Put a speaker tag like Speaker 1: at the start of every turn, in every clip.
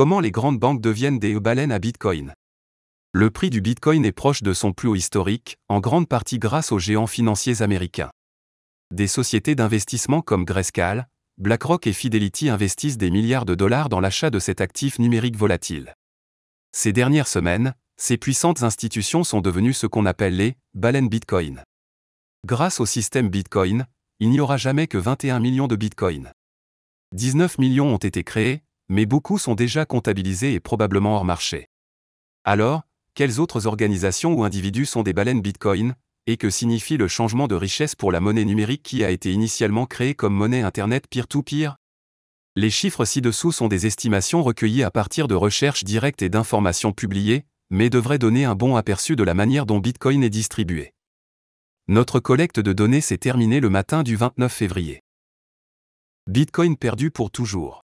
Speaker 1: Comment les grandes banques deviennent des baleines à Bitcoin? Le prix du Bitcoin est proche de son plus haut historique, en grande partie grâce aux géants financiers américains. Des sociétés d'investissement comme Grayscale, BlackRock et Fidelity investissent des milliards de dollars dans l'achat de cet actif numérique volatile. Ces dernières semaines, ces puissantes institutions sont devenues ce qu'on appelle les baleines Bitcoin. Grâce au système Bitcoin, il n'y aura jamais que 21 millions de Bitcoin. 19 millions ont été créés, mais beaucoup sont déjà comptabilisés et probablement hors marché. Alors, quelles autres organisations ou individus sont des baleines Bitcoin, et que signifie le changement de richesse pour la monnaie numérique qui a été initialement créée comme monnaie Internet peer-to-peer? Les chiffres ci-dessous sont des estimations recueillies à partir de recherches directes et d'informations publiées, mais devraient donner un bon aperçu de la manière dont Bitcoin est distribué. Notre collecte de données s'est terminée le matin du 29 février. Bitcoin perdu pour toujours.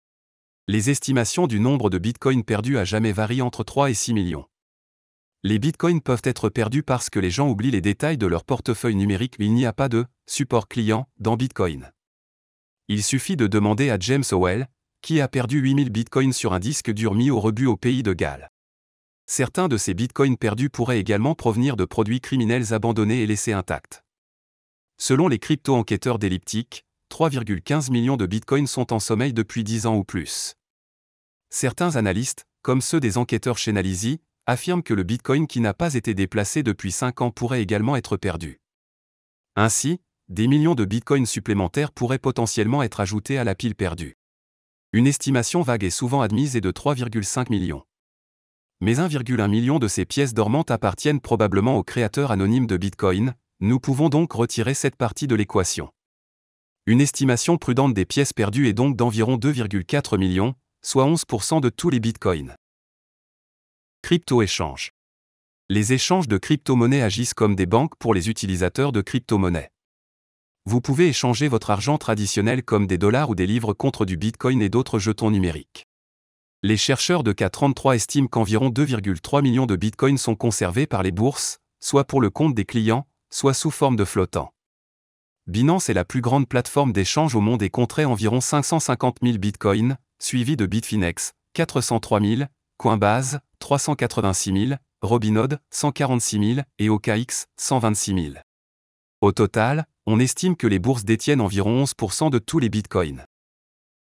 Speaker 1: Les estimations du nombre de Bitcoin perdus à jamais varient entre 3 et 6 millions. Les Bitcoins peuvent être perdus parce que les gens oublient les détails de leur portefeuille numérique, mais il n'y a pas de support client dans Bitcoin. Il suffit de demander à James Howell, qui a perdu 8000 Bitcoins sur un disque dur mis au rebut au pays de Galles. Certains de ces Bitcoins perdus pourraient également provenir de produits criminels abandonnés et laissés intacts. Selon les crypto-enquêteurs d'Elliptic, 3,15 millions de Bitcoins sont en sommeil depuis 10 ans ou plus. Certains analystes, comme ceux des enquêteurs chez Chainalysis, affirment que le Bitcoin qui n'a pas été déplacé depuis 5 ans pourrait également être perdu. Ainsi, des millions de Bitcoins supplémentaires pourraient potentiellement être ajoutés à la pile perdue. Une estimation vague est souvent admise et de 3,5 millions. Mais 1,1 million de ces pièces dormantes appartiennent probablement aux créateurs anonymes de Bitcoin, nous pouvons donc retirer cette partie de l'équation. Une estimation prudente des pièces perdues est donc d'environ 2,4 millions, soit 11% de tous les Bitcoins. Crypto-échange. Les échanges de crypto-monnaies agissent comme des banques pour les utilisateurs de crypto-monnaies. Vous pouvez échanger votre argent traditionnel comme des dollars ou des livres contre du Bitcoin et d'autres jetons numériques. Les chercheurs de K33 estiment qu'environ 2,3 millions de Bitcoins sont conservés par les bourses, soit pour le compte des clients, soit sous forme de flottant. Binance est la plus grande plateforme d'échange au monde et compterait environ 550 000 Bitcoins, suivi de Bitfinex, 403 000, Coinbase, 386 000, Robinhood, 146 000 et OKX, 126 000. Au total, on estime que les bourses détiennent environ 11% de tous les Bitcoins.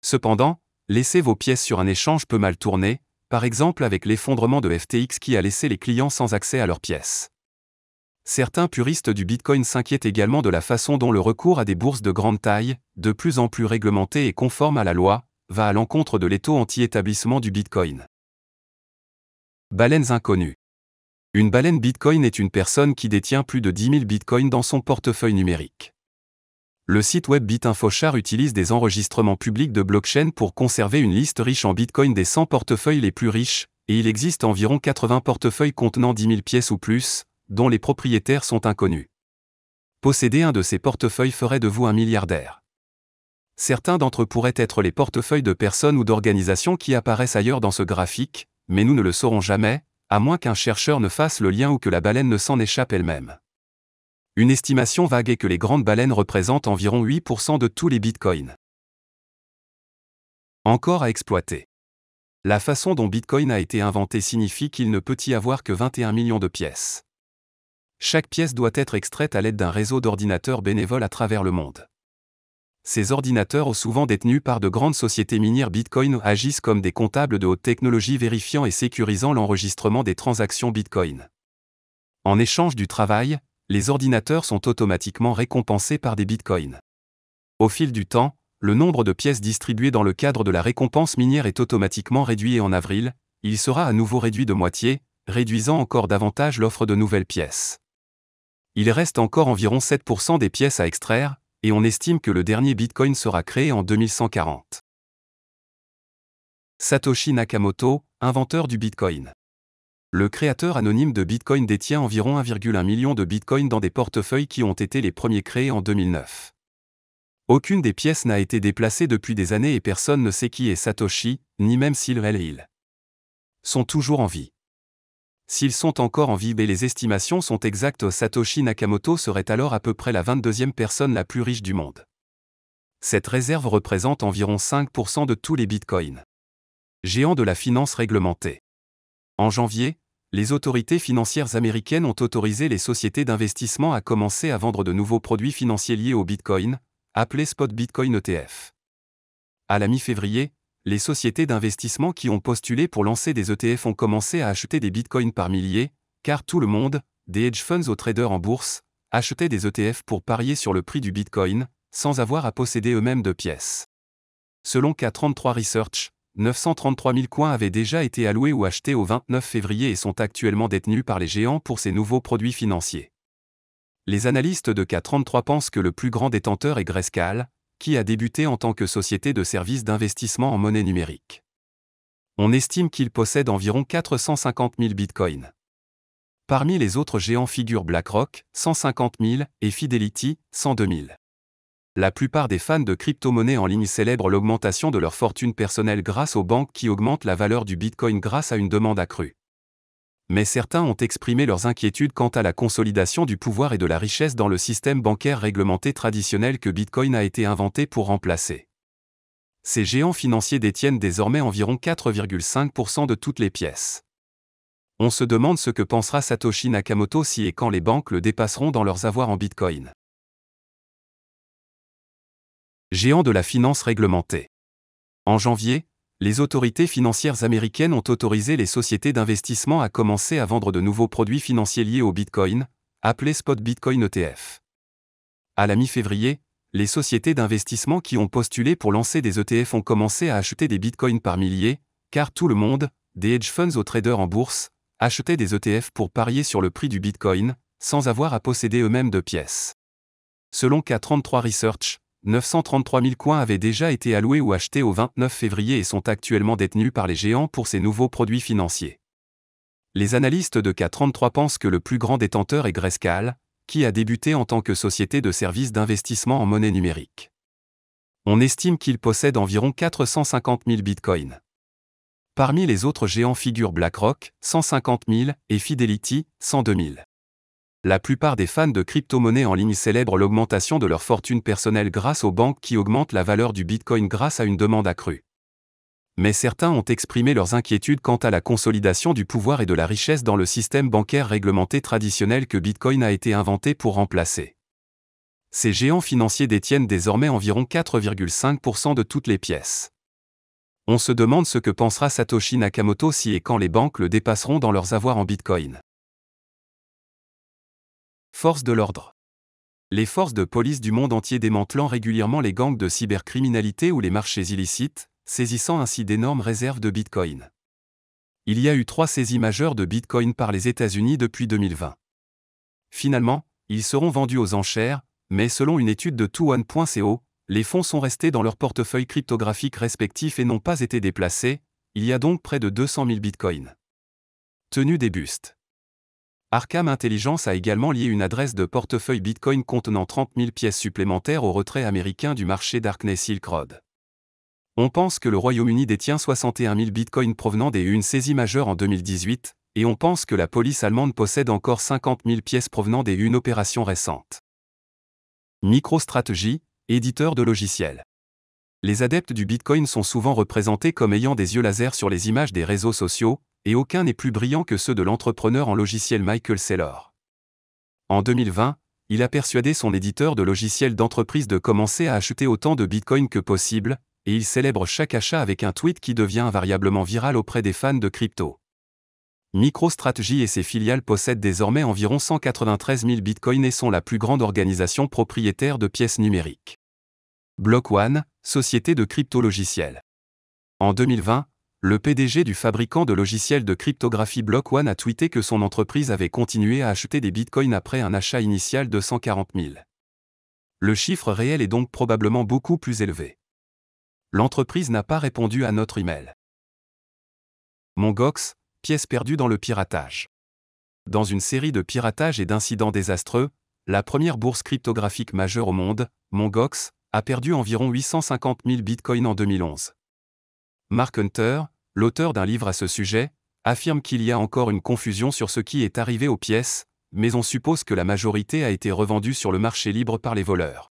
Speaker 1: Cependant, laisser vos pièces sur un échange peut mal tourner, par exemple avec l'effondrement de FTX qui a laissé les clients sans accès à leurs pièces. Certains puristes du Bitcoin s'inquiètent également de la façon dont le recours à des bourses de grande taille, de plus en plus réglementées et conformes à la loi, va à l'encontre de l'étau anti-établissement du Bitcoin. Baleines inconnues. Une baleine Bitcoin est une personne qui détient plus de 10 000 Bitcoins dans son portefeuille numérique. Le site web BitInfoChart utilise des enregistrements publics de blockchain pour conserver une liste riche en Bitcoin des 100 portefeuilles les plus riches, et il existe environ 80 portefeuilles contenant 10 000 pièces ou plus, dont les propriétaires sont inconnus. Posséder un de ces portefeuilles ferait de vous un milliardaire. Certains d'entre eux pourraient être les portefeuilles de personnes ou d'organisations qui apparaissent ailleurs dans ce graphique, mais nous ne le saurons jamais, à moins qu'un chercheur ne fasse le lien ou que la baleine ne s'en échappe elle-même. Une estimation vague est que les grandes baleines représentent environ 8% de tous les Bitcoins. Encore à exploiter. La façon dont Bitcoin a été inventé signifie qu'il ne peut y avoir que 21 millions de pièces. Chaque pièce doit être extraite à l'aide d'un réseau d'ordinateurs bénévoles à travers le monde. Ces ordinateurs, souvent détenus par de grandes sociétés minières Bitcoin, agissent comme des comptables de haute technologie vérifiant et sécurisant l'enregistrement des transactions Bitcoin. En échange du travail, les ordinateurs sont automatiquement récompensés par des Bitcoins. Au fil du temps, le nombre de pièces distribuées dans le cadre de la récompense minière est automatiquement réduit et en avril, il sera à nouveau réduit de moitié, réduisant encore davantage l'offre de nouvelles pièces. Il reste encore environ 7% des pièces à extraire, et on estime que le dernier Bitcoin sera créé en 2140. Satoshi Nakamoto, inventeur du Bitcoin. Le créateur anonyme de Bitcoin détient environ 1,1 million de Bitcoin dans des portefeuilles qui ont été les premiers créés en 2009. Aucune des pièces n'a été déplacée depuis des années et personne ne sait qui est Satoshi, ni même s'ils sont toujours en vie. S'ils sont encore en vie et les estimations sont exactes, Satoshi Nakamoto serait alors à peu près la 22e personne la plus riche du monde. Cette réserve représente environ 5% de tous les Bitcoins. Géants de la finance réglementée. En janvier, les autorités financières américaines ont autorisé les sociétés d'investissement à commencer à vendre de nouveaux produits financiers liés au Bitcoin, appelés Spot Bitcoin ETF. À la mi-février, les sociétés d'investissement qui ont postulé pour lancer des ETF ont commencé à acheter des Bitcoins par milliers, car tout le monde, des hedge funds aux traders en bourse, achetaient des ETF pour parier sur le prix du Bitcoin, sans avoir à posséder eux-mêmes de pièces. Selon K33 Research, 933 000 coins avaient déjà été alloués ou achetés au 29 février et sont actuellement détenus par les géants pour ces nouveaux produits financiers. Les analystes de K33 pensent que le plus grand détenteur est Grayscale, qui a débuté en tant que société de services d'investissement en monnaie numérique. On estime qu'il possède environ 450 000 bitcoins. Parmi les autres géants figurent BlackRock, 150 000, et Fidelity, 102 000. La plupart des fans de crypto-monnaies en ligne célèbrent l'augmentation de leur fortune personnelle grâce aux banques qui augmentent la valeur du Bitcoin grâce à une demande accrue. Mais certains ont exprimé leurs inquiétudes quant à la consolidation du pouvoir et de la richesse dans le système bancaire réglementé traditionnel que Bitcoin a été inventé pour remplacer. Ces géants financiers détiennent désormais environ 4,5% de toutes les pièces. On se demande ce que pensera Satoshi Nakamoto si et quand les banques le dépasseront dans leurs avoirs en Bitcoin. Géants de la finance réglementée. En janvier, les autorités financières américaines ont autorisé les sociétés d'investissement à commencer à vendre de nouveaux produits financiers liés au Bitcoin, appelés Spot Bitcoin ETF. À la mi-février, les sociétés d'investissement qui ont postulé pour lancer des ETF ont commencé à acheter des Bitcoins par milliers, car tout le monde, des hedge funds aux traders en bourse, achetaient des ETF pour parier sur le prix du Bitcoin, sans avoir à posséder eux-mêmes de pièces. Selon K33 Research, 933 000 coins avaient déjà été alloués ou achetés au 29 février et sont actuellement détenus par les géants pour ces nouveaux produits financiers. Les analystes de K33 pensent que le plus grand détenteur est Grayscale, qui a débuté en tant que société de services d'investissement en monnaie numérique. On estime qu'il possède environ 450 000 bitcoins. Parmi les autres géants figurent BlackRock, 150 000, et Fidelity, 102 000. La plupart des fans de crypto-monnaies en ligne célèbrent l'augmentation de leur fortune personnelle grâce aux banques qui augmentent la valeur du Bitcoin grâce à une demande accrue. Mais certains ont exprimé leurs inquiétudes quant à la consolidation du pouvoir et de la richesse dans le système bancaire réglementé traditionnel que Bitcoin a été inventé pour remplacer. Ces géants financiers détiennent désormais environ 4,5% de toutes les pièces. On se demande ce que pensera Satoshi Nakamoto si et quand les banques le dépasseront dans leurs avoirs en Bitcoin. Forces de l'ordre. Les forces de police du monde entier démantelant régulièrement les gangs de cybercriminalité ou les marchés illicites, saisissant ainsi d'énormes réserves de Bitcoin. Il y a eu 3 saisies majeures de Bitcoin par les États-Unis depuis 2020. Finalement, ils seront vendus aux enchères, mais selon une étude de TwoOne.co, les fonds sont restés dans leurs portefeuilles cryptographiques respectifs et n'ont pas été déplacés, il y a donc près de 200 000 Bitcoins. Tenue des bustes. Arkham Intelligence a également lié une adresse de portefeuille Bitcoin contenant 30 000 pièces supplémentaires au retrait américain du marché Darknet Silk Road. On pense que le Royaume-Uni détient 61 000 Bitcoins provenant des une saisie majeure en 2018, et on pense que la police allemande possède encore 50 000 pièces provenant des une opération récente. MicroStrategy, éditeur de logiciels. Les adeptes du Bitcoin sont souvent représentés comme ayant des yeux laser sur les images des réseaux sociaux, et aucun n'est plus brillant que ceux de l'entrepreneur en logiciel Michael Saylor. En 2020, il a persuadé son éditeur de logiciels d'entreprise de commencer à acheter autant de Bitcoin que possible, et il célèbre chaque achat avec un tweet qui devient invariablement viral auprès des fans de crypto. MicroStrategy et ses filiales possèdent désormais environ 193 000 Bitcoins et sont la plus grande organisation propriétaire de pièces numériques. Block One, société de crypto-logiciels. En 2020, le PDG du fabricant de logiciels de cryptographie Block One a tweeté que son entreprise avait continué à acheter des bitcoins après un achat initial de 140 000. Le chiffre réel est donc probablement beaucoup plus élevé. L'entreprise n'a pas répondu à notre email. Mongox, pièce perdue dans le piratage. Dans une série de piratages et d'incidents désastreux, la première bourse cryptographique majeure au monde, Mongox, a perdu environ 850 000 bitcoins en 2011. Mark Hunter, l'auteur d'un livre à ce sujet, affirme qu'il y a encore une confusion sur ce qui est arrivé aux pièces, mais on suppose que la majorité a été revendue sur le marché libre par les voleurs.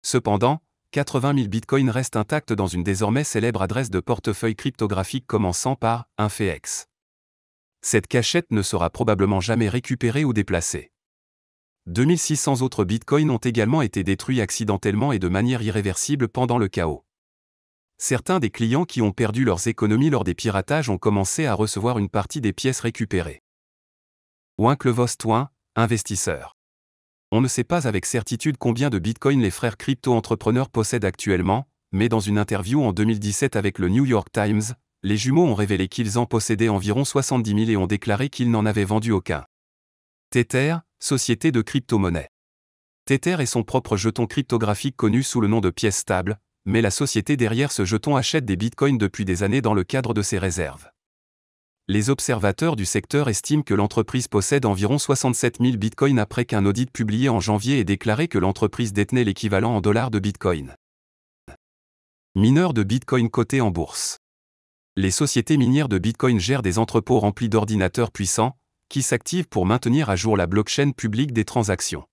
Speaker 1: Cependant, 80 000 bitcoins restent intacts dans une désormais célèbre adresse de portefeuille cryptographique commençant par un FedEx. Cette cachette ne sera probablement jamais récupérée ou déplacée. 2600 autres bitcoins ont également été détruits accidentellement et de manière irréversible pendant le chaos. Certains des clients qui ont perdu leurs économies lors des piratages ont commencé à recevoir une partie des pièces récupérées. Winklevoss, investisseur. On ne sait pas avec certitude combien de bitcoins les frères crypto-entrepreneurs possèdent actuellement, mais dans une interview en 2017 avec le New York Times, les jumeaux ont révélé qu'ils en possédaient environ 70 000 et ont déclaré qu'ils n'en avaient vendu aucun. Tether, société de crypto-monnaie. Tether est son propre jeton cryptographique connu sous le nom de pièce stable, mais la société derrière ce jeton achète des bitcoins depuis des années dans le cadre de ses réserves. Les observateurs du secteur estiment que l'entreprise possède environ 67 000 bitcoins après qu'un audit publié en janvier ait déclaré que l'entreprise détenait l'équivalent en dollars de bitcoin. Mineurs de bitcoin cotés en bourse. Les sociétés minières de bitcoin gèrent des entrepôts remplis d'ordinateurs puissants, qui s'activent pour maintenir à jour la blockchain publique des transactions.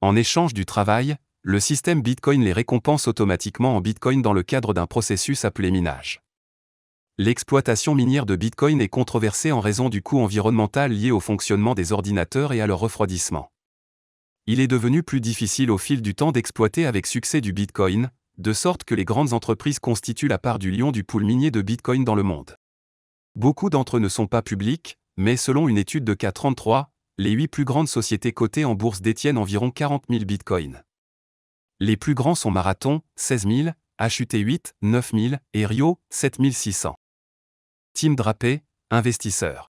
Speaker 1: En échange du travail, le système Bitcoin les récompense automatiquement en Bitcoin dans le cadre d'un processus appelé minage. L'exploitation minière de Bitcoin est controversée en raison du coût environnemental lié au fonctionnement des ordinateurs et à leur refroidissement. Il est devenu plus difficile au fil du temps d'exploiter avec succès du Bitcoin, de sorte que les grandes entreprises constituent la part du lion du pool minier de Bitcoin dans le monde. Beaucoup d'entre eux ne sont pas publics, mais selon une étude de K33, les 8 plus grandes sociétés cotées en bourse détiennent environ 40 000 bitcoins. Les plus grands sont Marathon, 16 000, HUT 8, 9 000, et Rio, 7 600. Tim Draper, investisseur.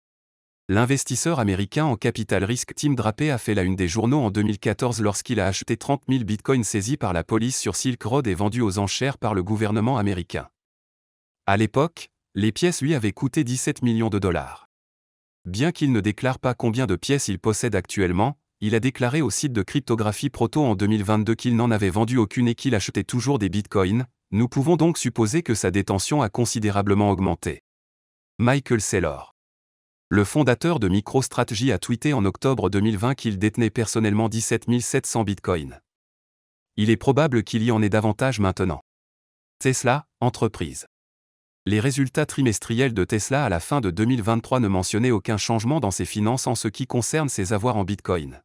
Speaker 1: L'investisseur américain en capital risque Tim Draper a fait la une des journaux en 2014 lorsqu'il a acheté 30 000 bitcoins saisis par la police sur Silk Road et vendus aux enchères par le gouvernement américain. À l'époque, les pièces lui avaient coûté 17 millions de dollars. Bien qu'il ne déclare pas combien de pièces il possède actuellement, il a déclaré au site de cryptographie Proto en 2022 qu'il n'en avait vendu aucune et qu'il achetait toujours des bitcoins. Nous pouvons donc supposer que sa détention a considérablement augmenté. Michael Saylor. Le fondateur de MicroStrategy a tweeté en octobre 2020 qu'il détenait personnellement 17 700 bitcoins. Il est probable qu'il y en ait davantage maintenant. Tesla, entreprise. Les résultats trimestriels de Tesla à la fin de 2023 ne mentionnaient aucun changement dans ses finances en ce qui concerne ses avoirs en bitcoin.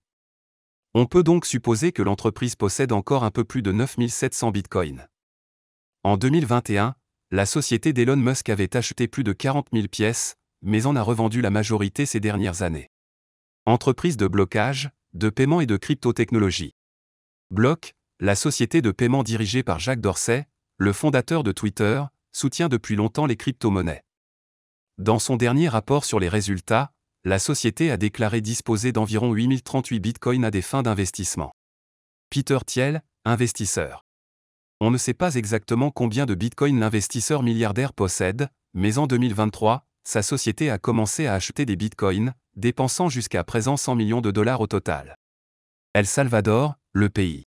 Speaker 1: On peut donc supposer que l'entreprise possède encore un peu plus de 9 700 bitcoins. En 2021, la société d'Elon Musk avait acheté plus de 40 000 pièces, mais en a revendu la majorité ces dernières années. Entreprise de blocage, de paiement et de crypto-technologie. Block, la société de paiement dirigée par Jack Dorsey, le fondateur de Twitter, soutient depuis longtemps les crypto-monnaies. Dans son dernier rapport sur les résultats, la société a déclaré disposer d'environ 8038 bitcoins à des fins d'investissement. Peter Thiel, investisseur. On ne sait pas exactement combien de bitcoins l'investisseur milliardaire possède, mais en 2023, sa société a commencé à acheter des bitcoins, dépensant jusqu'à présent 100 millions de dollars au total. El Salvador, le pays.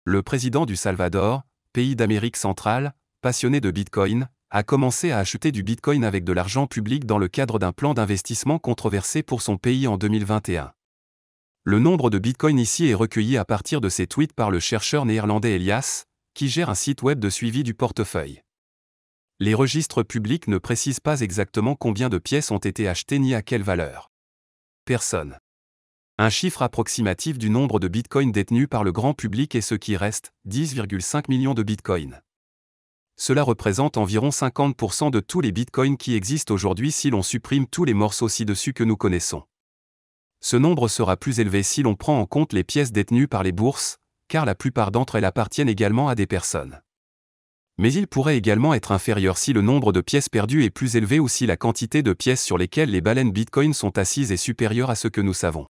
Speaker 1: Le président du Salvador, pays d'Amérique centrale, passionné de bitcoin, a commencé à acheter du bitcoin avec de l'argent public dans le cadre d'un plan d'investissement controversé pour son pays en 2021. Le nombre de bitcoins ici est recueilli à partir de ces tweets par le chercheur néerlandais Elias, qui gère un site web de suivi du portefeuille. Les registres publics ne précisent pas exactement combien de pièces ont été achetées ni à quelle valeur. Personne. Un chiffre approximatif du nombre de bitcoins détenus par le grand public est ce qui reste, 10,5 millions de bitcoins. Cela représente environ 50% de tous les bitcoins qui existent aujourd'hui si l'on supprime tous les morceaux ci-dessus que nous connaissons. Ce nombre sera plus élevé si l'on prend en compte les pièces détenues par les bourses, car la plupart d'entre elles appartiennent également à des personnes. Mais il pourrait également être inférieur si le nombre de pièces perdues est plus élevé ou si la quantité de pièces sur lesquelles les baleines Bitcoin sont assises est supérieure à ce que nous savons.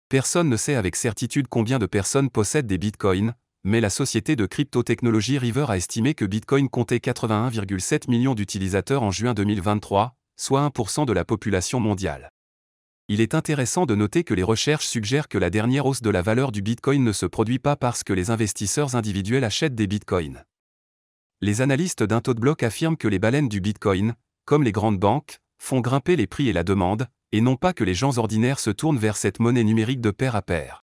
Speaker 1: Personne ne sait avec certitude combien de personnes possèdent des Bitcoins, mais la société de crypto-technologie River a estimé que Bitcoin comptait 81,7 millions d'utilisateurs en juin 2023, soit 1% de la population mondiale. Il est intéressant de noter que les recherches suggèrent que la dernière hausse de la valeur du Bitcoin ne se produit pas parce que les investisseurs individuels achètent des Bitcoins. Les analystes d'Intotblock affirment que les baleines du Bitcoin, comme les grandes banques, font grimper les prix et la demande, et non pas que les gens ordinaires se tournent vers cette monnaie numérique de pair à pair.